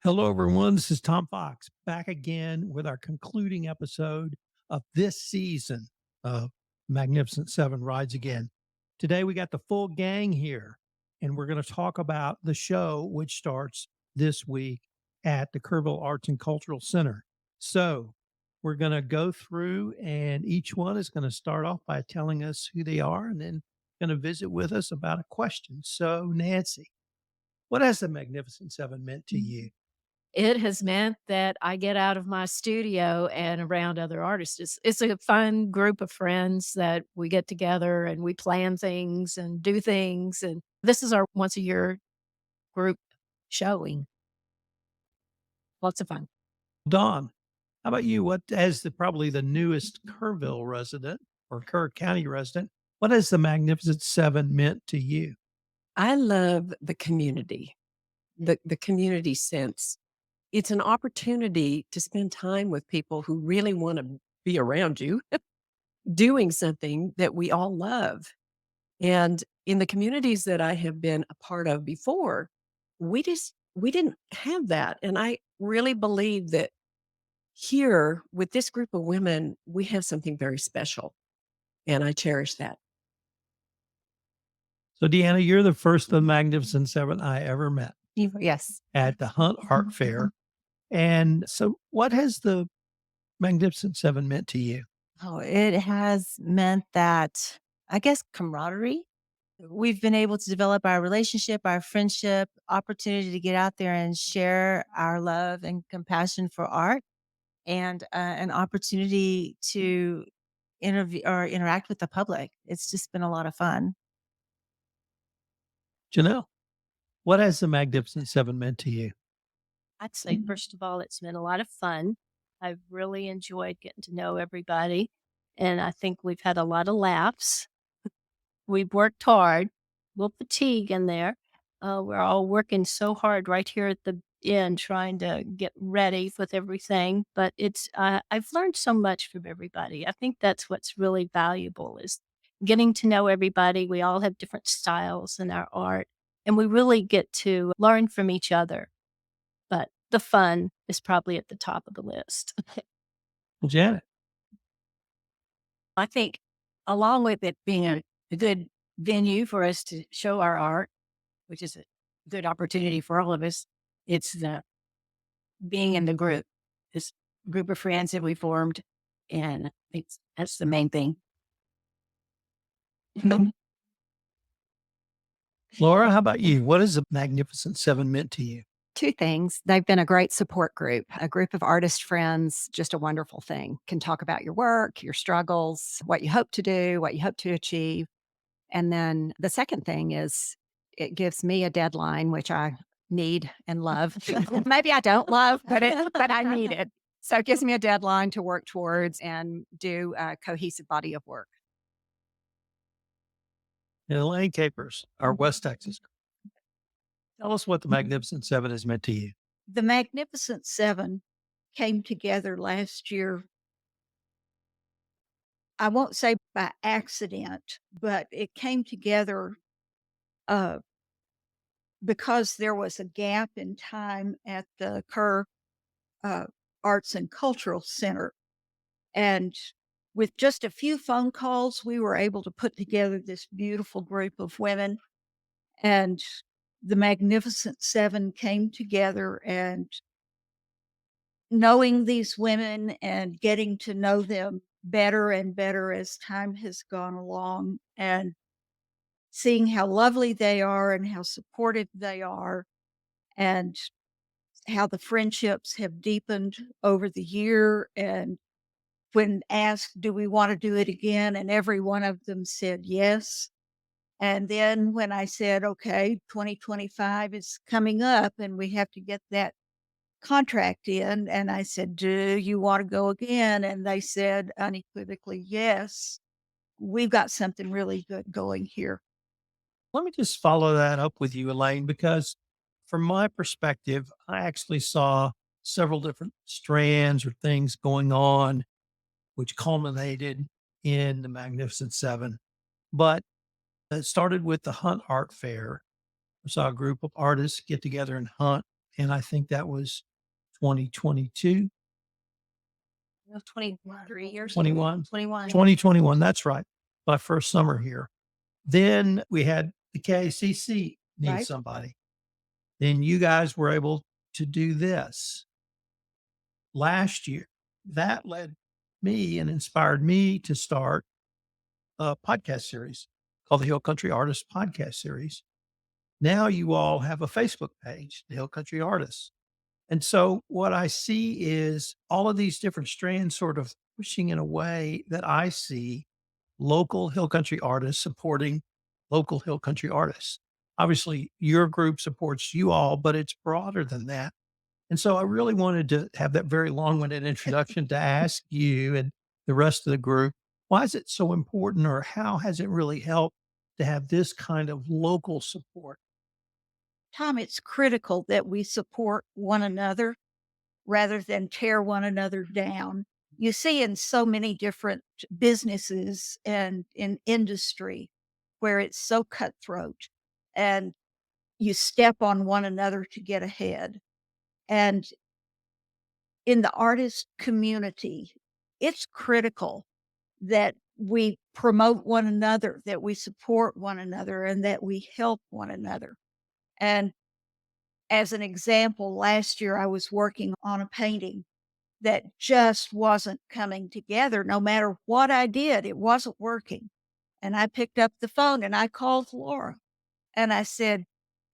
Hello, everyone. This is Tom Fox back again with our concluding episode of this season of Magnificent Seven Rides Again. Today, we got the full gang here, and we're going to talk about the show, which starts this week at the Kerrville Arts and Cultural Center. So, we're going to go through, and each one is going to start off by telling us who they are and then going to visit with us about a question. So, Nancy, what has the Magnificent Seven meant to you? It has meant that I get out of my studio and around other artists. It's a fun group of friends that we get together and we plan things and do things, and this is our once a year group showing. Lots of fun. Dawn, how about you? What, as probably the newest Kerrville resident or Kerr County resident, what has the Magnificent Seven meant to you? I love the community, the community sense. It's an opportunity to spend time with people who really wanna be around you, doing something that we all love. And in the communities that I have been a part of before, we didn't have that, and I really believe that here, with this group of women, we have something very special, and I cherish that. So, Deanna, you're the first of the Magnificent Seven I ever met Yes. at the Hunt Art Fair. And so, what has the Magnificent Seven meant to you? Oh, it has meant that, I guess, camaraderie. We've been able to develop our relationship, our friendship, opportunity to get out there and share our love and compassion for art, and an opportunity to interview or interact with the public. It's just been a lot of fun. Janelle, what has the Magnificent Seven meant to you? I'd say, first of all, it's been a lot of fun. I've really enjoyed getting to know everybody, and I think we've had a lot of laughs. We've worked hard, a little fatigue in there. We're all working so hard right here at the end trying to get ready with everything, but I've learned so much from everybody. I think that's what's really valuable is getting to know everybody. We all have different styles in our art, and we really get to learn from each other. But the fun is probably at the top of the list. Well, Janet, I think along with it being a good venue for us to show our art, which is a good opportunity for all of us, it's the being in the group, this group of friends that we formed. And I think that's the main thing. Laura, how about you? What has the Magnificent Seven meant to you? Two things. They've been a great support group, a group of artist friends, just a wonderful thing. Can talk about your work, your struggles, what you hope to do, what you hope to achieve. And then the second thing is it gives me a deadline, which I need and love. Maybe I don't love, but I need it. So it gives me a deadline to work towards and do a cohesive body of work. And Elaine Capers, our West Texas. Tell us what the Magnificent Seven has meant to you. The Magnificent Seven came together last year. I won't say by accident, but it came together uh, because there was a gap in time at the Kerr uh, Arts and Cultural Center. And with just a few phone calls, we were able to put together this beautiful group of women. And the Magnificent Seven came together, and knowing these women and getting to know them better and better as time has gone along, and seeing how lovely they are and how supportive they are, and how the friendships have deepened over the year. And when asked, do we want to do it again? And every one of them said yes. And then when I said, okay, 2025 is coming up and we have to get that contract in. And I said, do you want to go again? And they said unequivocally, yes, we've got something really good going here. Let me just follow that up with you, Elaine, because from my perspective, I actually saw several different strands or things going on, which culminated in the Magnificent Seven. But it started with the Hunt Art Fair. I saw a group of artists get together and hunt And I think that was 2022, 23 years. 21, 21. 2021. That's right. My first summer here. Then we had the KACC need Right. somebody. Then you guys were able to do this last year. That led me and inspired me to start a podcast series called the Hill Country Artists Podcast Series. Now you all have a Facebook page, the Hill Country Artists. And so what I see is all of these different strands sort of pushing in a way that I see local hill country artists supporting local hill country artists. Obviously, your group supports you all, but it's broader than that. And so I really wanted to have that very long-winded introduction to ask you and the rest of the group, why is it so important, or how has it really helped to have this kind of local support? Tom, it's critical that we support one another rather than tear one another down. You see in so many different businesses and in industry where it's so cutthroat and you step on one another to get ahead. And in the artist community, it's critical that we promote one another, that we support one another, and that we help one another. And as an example, last year I was working on a painting that just wasn't coming together. No matter what I did, it wasn't working. And I picked up the phone and I called Laura and I said,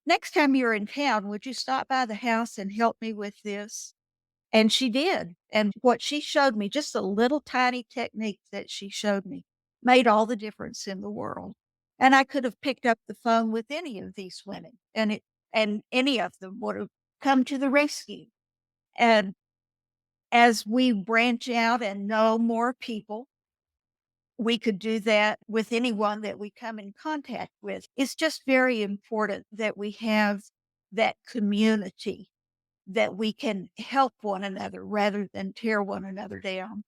next time you're in town, would you stop by the house and help me with this? And she did. And what she showed me, just a little tiny technique that she showed me, made all the difference in the world. And I could have picked up the phone with any of these women and any of them would have come to the rescue. And as we branch out and know more people, we could do that with anyone that we come in contact with. It's just very important that we have that community that we can help one another rather than tear one another down.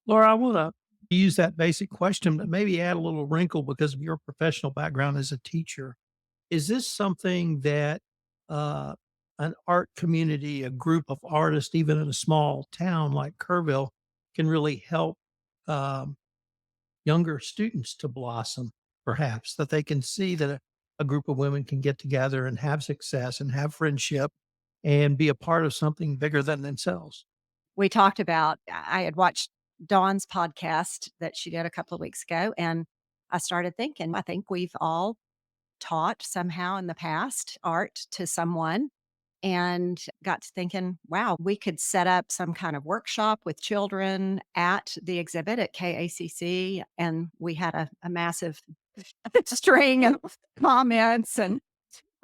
Laura, I want to use that basic question, but maybe add a little wrinkle because of your professional background as a teacher. Is this something that an art community, a group of artists, even in a small town like Kerrville, can really help younger students to blossom, perhaps, that they can see that a group of women can get together and have success and have friendship and be a part of something bigger than themselves? We talked about, I had watched Dawn's podcast that she did a couple of weeks ago, and I started thinking, I think we've all taught somehow in the past art to someone, and got to thinking, wow, we could set up some kind of workshop with children at the exhibit at KACC. And we had a massive string of comments and,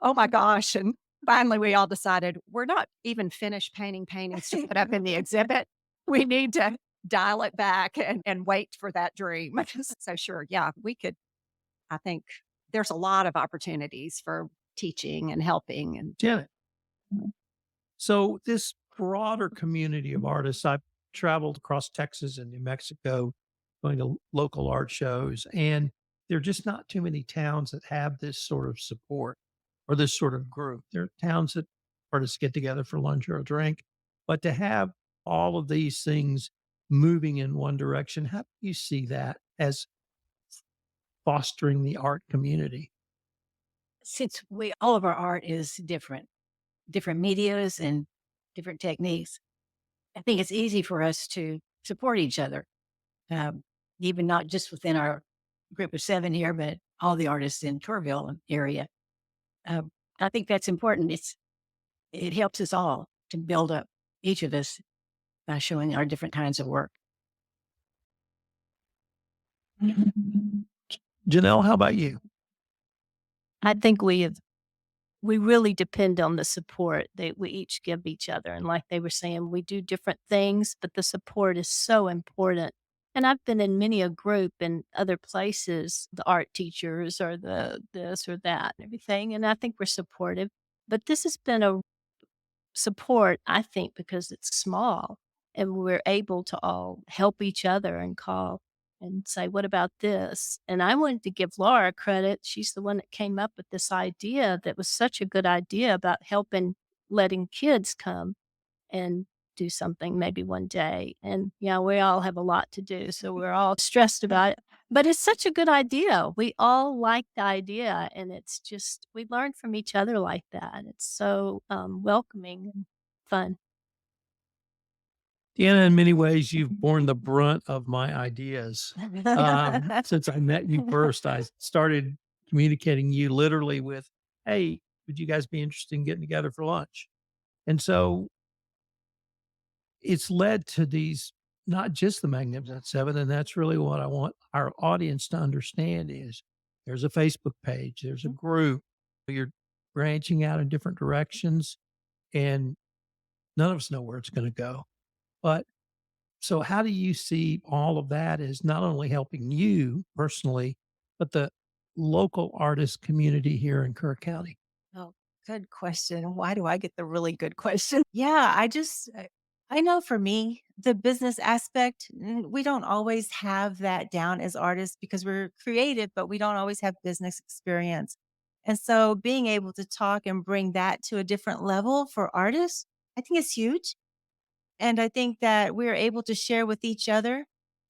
oh my gosh. And finally, we all decided we're not even finished painting paintings to put up in the exhibit. We need to dial it back and wait for that dream. So sure, yeah, we could. I think there's a lot of opportunities for teaching and helping. And Janet. So this broader community of artists, I've traveled across Texas and New Mexico, going to local art shows, and there are just not too many towns that have this sort of support or this sort of group. There are towns that artists get together for lunch or a drink, but to have all of these things moving in one direction, how do you see that as fostering the art community? Since all of our art is different medias and different techniques, I think it's easy for us to support each other, even not just within our group of 7 here, but all the artists in Kerrville area. I think that's important. It helps us all to build up each of us by showing our different kinds of work. Janelle, how about you? I think we really depend on the support that we each give each other. And like they were saying, we do different things, but the support is so important. And I've been in many a group in other places, the art teachers or the this or that and everything. And I think we're supportive. But this has been a support, I think, because it's small and we're able to all help each other and call and say, what about this? And I wanted to give Laura credit. She's the one that came up with this idea that was such a good idea about helping letting kids come and do something maybe one day. And yeah, we all have a lot to do. So we're all stressed about it. But it's such a good idea. We all like the idea. And it's just, we learn from each other like that. It's so welcoming and fun. Deanna, in many ways, you've borne the brunt of my ideas. Since I met you first, I started communicating you literally with, hey, would you guys be interested in getting together for lunch? And so it's led to these, not just the Magnificent Seven. And that's really what I want our audience to understand is there's a Facebook page, there's a group, you're branching out in different directions, and none of us know where it's going to go. But so how do you see all of that as not only helping you personally, but the local artist community here in Kerr County? Oh, good question. Why do I get the really good question? Yeah, I know for me, the business aspect, we don't always have that down as artists because we're creative, but we don't always have business experience. And so being able to talk and bring that to a different level for artists, I think is huge. And I think that we're able to share with each other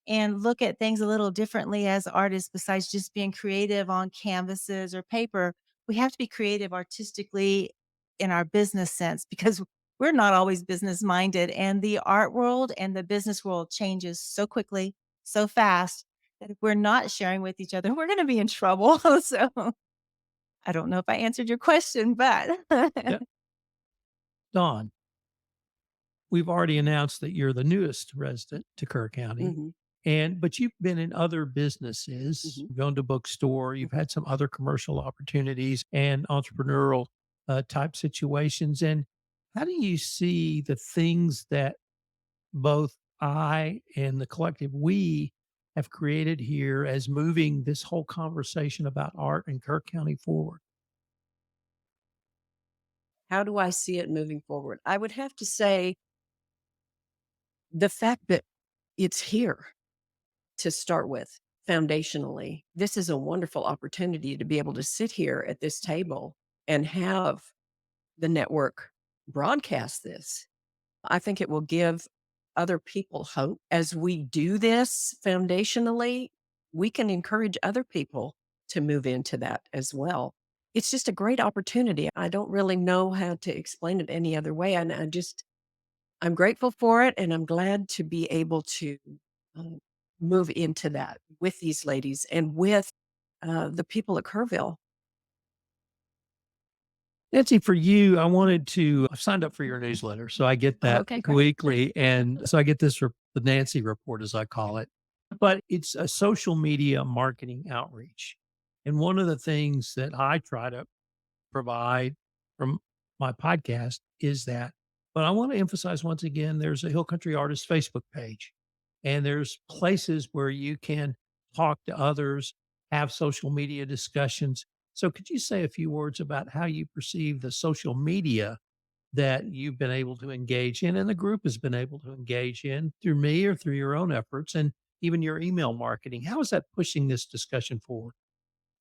and look at things a little differently as artists, besides just being creative on canvases or paper. We have to be creative artistically in our business sense because we're not always business minded. And the art world and the business world changes so quickly, so fast that if we're not sharing with each other, we're going to be in trouble. So I don't know if I answered your question, but Yeah. Dawn, we've already announced that you're the newest resident to Kerr County. But you've been in other businesses, you've owned a bookstore, you've had some other commercial opportunities and entrepreneurial type situations. And how do you see the things that both I and the collective we have created here as moving this whole conversation about art in Kerr County forward? How do I see it moving forward? I would have to say the fact that it's here to start with foundationally. This is a wonderful opportunity to be able to sit here at this table and have the network broadcast this. I think it will give other people hope. As we do this foundationally, we can encourage other people to move into that as well. It's just a great opportunity. I don't really know how to explain it any other way. And I'm grateful for it. And I'm glad to be able to move into that with these ladies and with the people at Kerrville. Nancy, for you, I've signed up for your newsletter. So I get that Okay, great. weekly. And so I get this, the Nancy report, as I call it, but it's a social media marketing outreach. And one of the things that I try to provide from my podcast is that, but I want to emphasize once again, there's a Hill Country Artist Facebook page, and there's places where you can talk to others, have social media discussions. So could you say a few words about how you perceive the social media that you've been able to engage in and the group has been able to engage in through me or through your own efforts and even your email marketing? How is that pushing this discussion forward?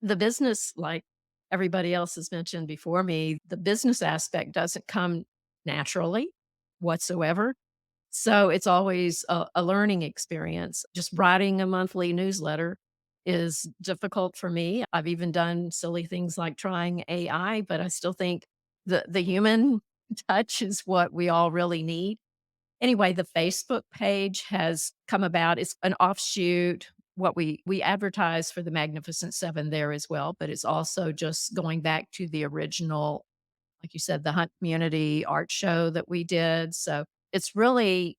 The business, like everybody else has mentioned before me, the business aspect doesn't come naturally whatsoever. So it's always a learning experience. Just writing a monthly newsletter is difficult for me. I've even done silly things like trying AI, but I still think the human touch is what we all really need. Anyway, the Facebook page has come about. It's an offshoot. What we advertise for the Magnificent Seven there as well, but it's also just going back to the original, like you said, the Hunt Community Art Show that we did. So it's really,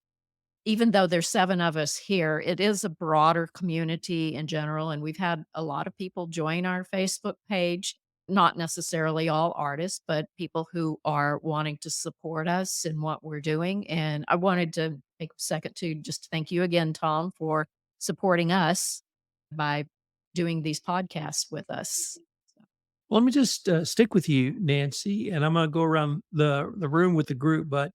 even though there's 7 of us here, it is a broader community in general. And we've had a lot of people join our Facebook page, not necessarily all artists, but people who are wanting to support us in what we're doing. And I wanted to take a second to just thank you again, Tom, for supporting us by doing these podcasts with us. Well, let me just stick with you, Nancy, and I'm going to go around the room with the group. But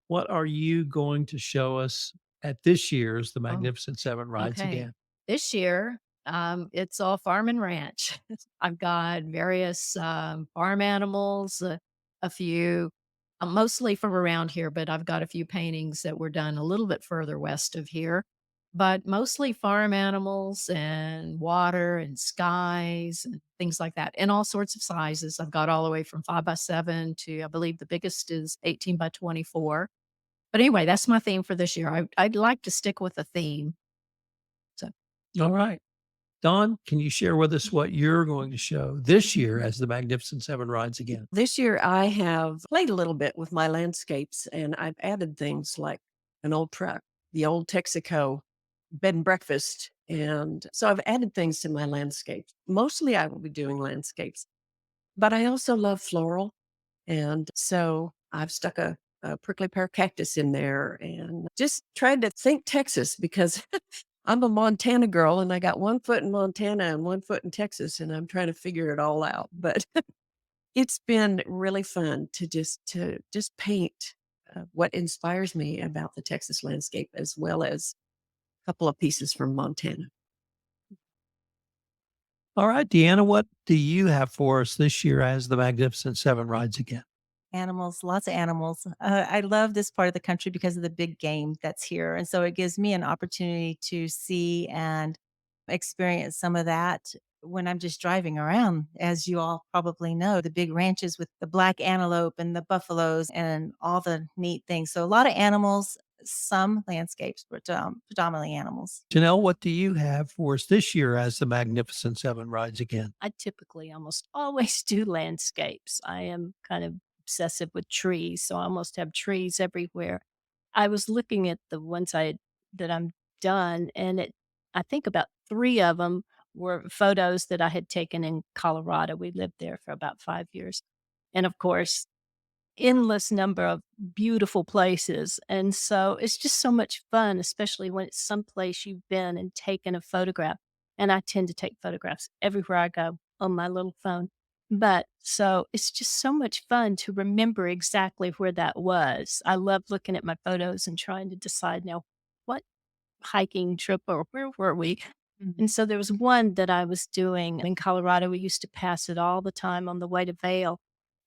what are you going to show us at this year's The Magnificent Seven Rides Okay. Again? This year, it's all farm and ranch. I've got various farm animals, a few, mostly from around here, but I've got a few paintings that were done a little bit further west of here. But mostly farm animals and water and skies and things like that, in all sorts of sizes. I've got all the way from 5x7 to, I believe the biggest is 18x24. But anyway, that's my theme for this year. I'd like to stick with a theme. So All right. Don, can you share with us what you're going to show this year as the Magnificent Seven rides again? This year, I have played a little bit with my landscapes, and I've added things like an old truck, the old Texaco bed and breakfast. And so I've added things to my landscapes. Mostly I will be doing landscapes, but I also love floral. And so I've stuck a prickly pear cactus in there and just tried to think Texas because I'm a Montana girl and I got 1 foot in Montana and 1 foot in Texas, and I'm trying to figure it all out. But it's been really fun to just paint what inspires me about the Texas landscape, as well as a couple of pieces from Montana. All right, Deanna, what do you have for us this year as the Magnificent Seven rides again? Animals, lots of animals. I love this part of the country because of the big game that's here. And so it gives me an opportunity to see and experience some of that when I'm just driving around. As you all probably know, the big ranches with the black antelope and the buffaloes and all the neat things. So a lot of animals, some landscapes, but predominantly animals. Janelle, what do you have for us this year as the Magnificent Seven rides again? I typically almost always do landscapes. I am kind of obsessive with trees, so I almost have trees everywhere. I was looking at the ones that I'm done, and I think about 3 of them were photos that I had taken in Colorado. We lived there for about 5 years. And of course, endless number of beautiful places. And so it's just so much fun, especially when it's someplace you've been and taken a photograph. And I tend to take photographs everywhere I go on my little phone. But so it's just so much fun to remember exactly where that was. I love looking at my photos and trying to decide now what hiking trip or where were we? And so there was one that I was doing in Colorado. We used to pass it all the time on the way to Vail.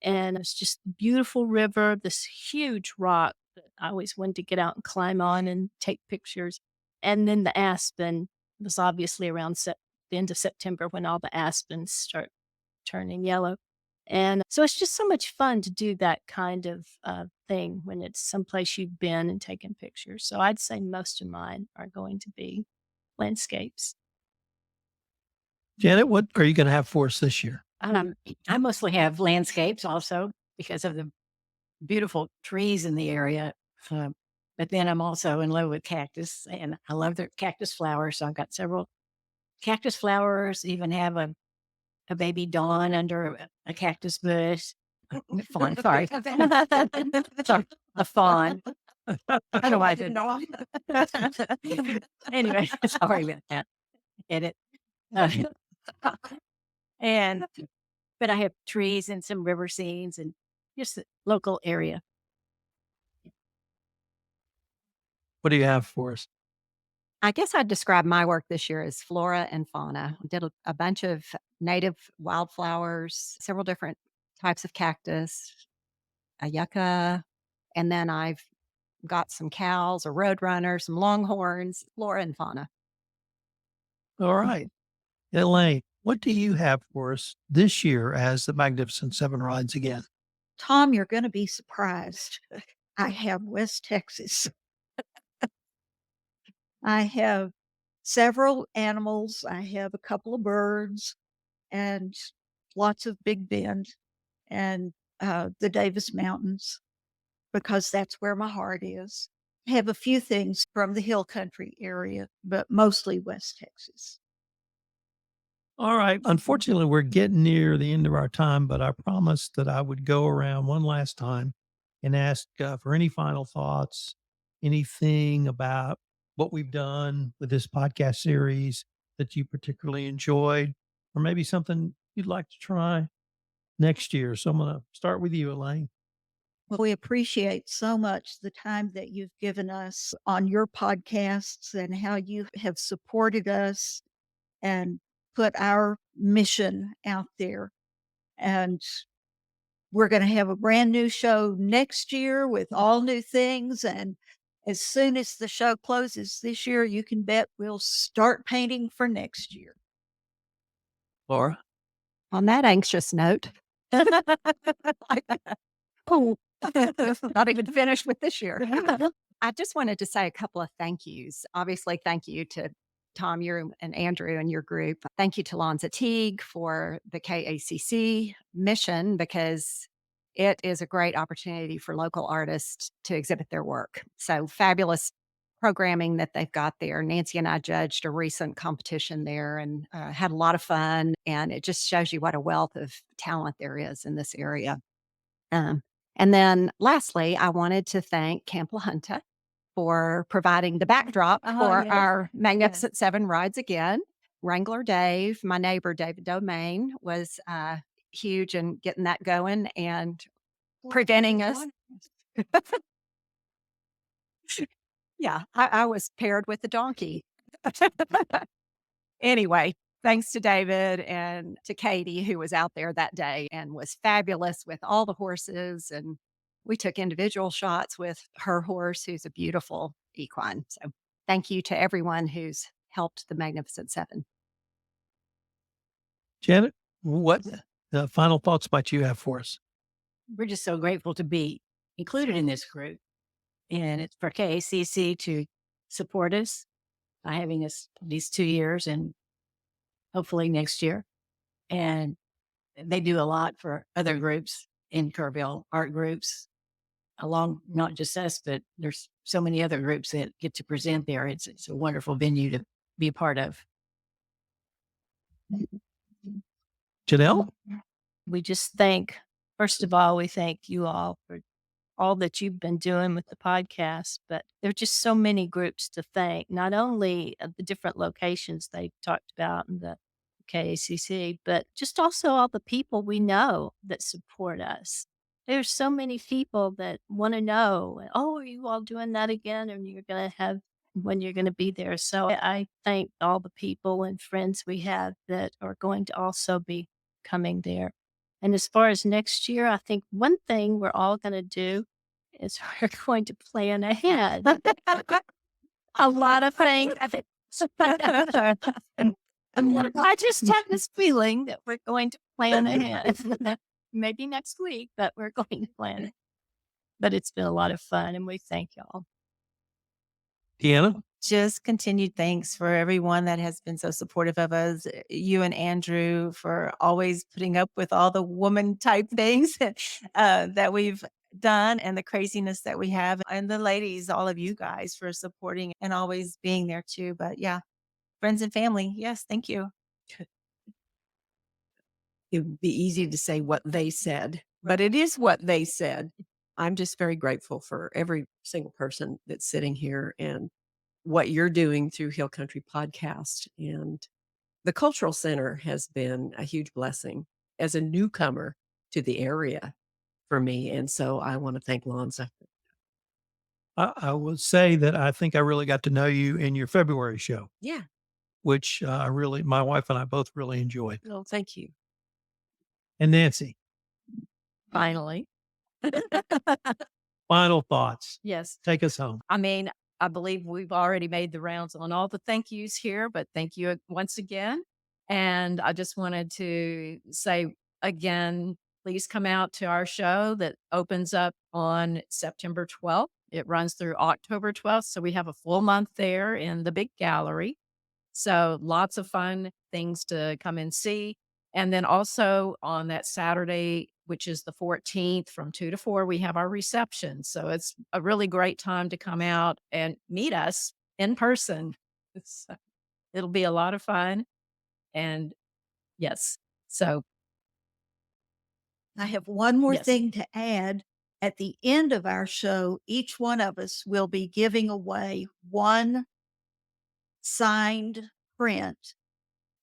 And it's just a beautiful river, this huge rock that I always wanted to get out and climb on and take pictures. And then the aspen was obviously around the end of September when all the aspens start turning yellow. And so it's just so much fun to do that kind of thing when it's someplace you've been and taken pictures. So I'd say most of mine are going to be landscapes. Janet, what are you going to have for us this year? I mostly have landscapes also because of the beautiful trees in the area. But then I'm also in love with cactus, and I love the cactus flowers. So I've got several cactus flowers, even have a baby dawn under a cactus bush. Fawn, sorry. Sorry, a fawn. I don't know why I didn't know. Anyway, sorry about that. Get it. And but I have trees and some river scenes and just the local area. What do you have for us? I guess I'd describe my work this year as flora and fauna. Did a bunch of native wildflowers, several different types of cactus, a yucca, and then I've got some cows, a roadrunner, some longhorns, flora and fauna. All right. Elaine, what do you have for us this year as the Magnificent Seven rides again? Tom, you're going to be surprised. I have West Texas. I have several animals. I have a couple of birds and lots of Big Bend and the Davis Mountains, because that's where my heart is. I have a few things from the Hill Country area, but mostly West Texas. All right. Unfortunately, we're getting near the end of our time, but I promised that I would go around one last time and ask for any final thoughts, anything about what we've done with this podcast series that you particularly enjoyed, or maybe something you'd like to try next year. So I'm going to start with you, Elaine. Well, we appreciate so much the time that you've given us on your podcasts and how you have supported us and put our mission out there. And we're going to have a brand new show next year with all new things. And as soon as the show closes this year, you can bet we'll start painting for next year. Laura. On that anxious note, oh, not even finished with this year. I just wanted to say a couple of thank yous. Obviously, thank you to Tom, you and Andrew and your group. Thank you to Lonza Teague for the KACC mission, because it is a great opportunity for local artists to exhibit their work. So fabulous programming that they've got there. Nancy and I judged a recent competition there and had a lot of fun. And it just shows you what a wealth of talent there is in this area. Um, and then lastly, I wanted to thank Camp La Junta for providing the backdrop for yes. our Magnificent Seven Rides Again. Wrangler Dave, my neighbor David Domain, was huge in getting that going and preventing us. Yeah, I was paired with the donkey. Anyway, thanks to David and to Katie, who was out there that day and was fabulous with all the horses. And we took individual shots with her horse, who's a beautiful equine. So thank you to everyone who's helped the Magnificent Seven. Janet, what final thoughts might you have for us? We're just so grateful to be included in this group. And it's for KACC to support us by having us these 2 years and hopefully next year. And they do a lot for other groups in Kerrville, art groups, along not just us, but there's so many other groups that get to present there. It's a wonderful venue to be a part of. Janelle? We just first of all, we thank you all for all that you've been doing with the podcast, but there are just so many groups to thank, not only of the different locations they talked about in the KACC, but just also all the people we know that support us. There's so many people that want to know, oh, are you all doing that again? And when you're going to be there. So I thank all the people and friends we have that are going to also be coming there. And as far as next year, I think one thing we're all going to do is we're going to plan ahead. A lot of things. I just have this feeling that we're going to plan ahead. Maybe next week, but we're going to plan it. But it's been a lot of fun, and we thank y'all. Deanna? Just continued thanks for everyone that has been so supportive of us. You and Andrew for always putting up with all the woman type things that we've done and the craziness that we have. And the ladies, all of you guys for supporting and always being there too. But yeah, friends and family. Yes, thank you. It would be easy to say what they said, but it is what they said. I'm just very grateful for every single person that's sitting here and what you're doing through Hill Country Podcast. And the Cultural Center has been a huge blessing as a newcomer to the area for me. And so I want to thank Lonza. I will say that I think I really got to know you in your February show, Yeah. which my wife and I both really enjoyed. Well, thank you. And Nancy, Finally. final thoughts. Yes. Take us home. I mean, I believe we've already made the rounds on all the thank yous here, but thank you once again. And I just wanted to say again, please come out to our show that opens up on September 12th. It runs through October 12th. So we have a full month there in the big gallery. So lots of fun things to come and see. And then also on that Saturday, which is the 14th from 2 to 4, we have our reception. So it's a really great time to come out and meet us in person. It'll be a lot of fun. And yes, so. I have one more Yes. thing to add. At the end of our show, each one of us will be giving away one signed print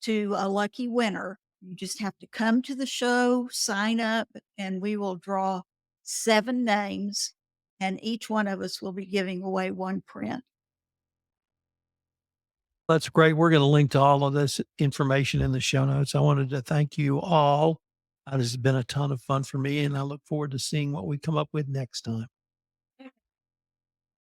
to a lucky winner. You just have to come to the show, sign up, and we will draw 7 names, and each one of us will be giving away 1 print. That's great. We're going to link to all of this information in the show notes. I wanted to thank you all. This has been a ton of fun for me, and I look forward to seeing what we come up with next time.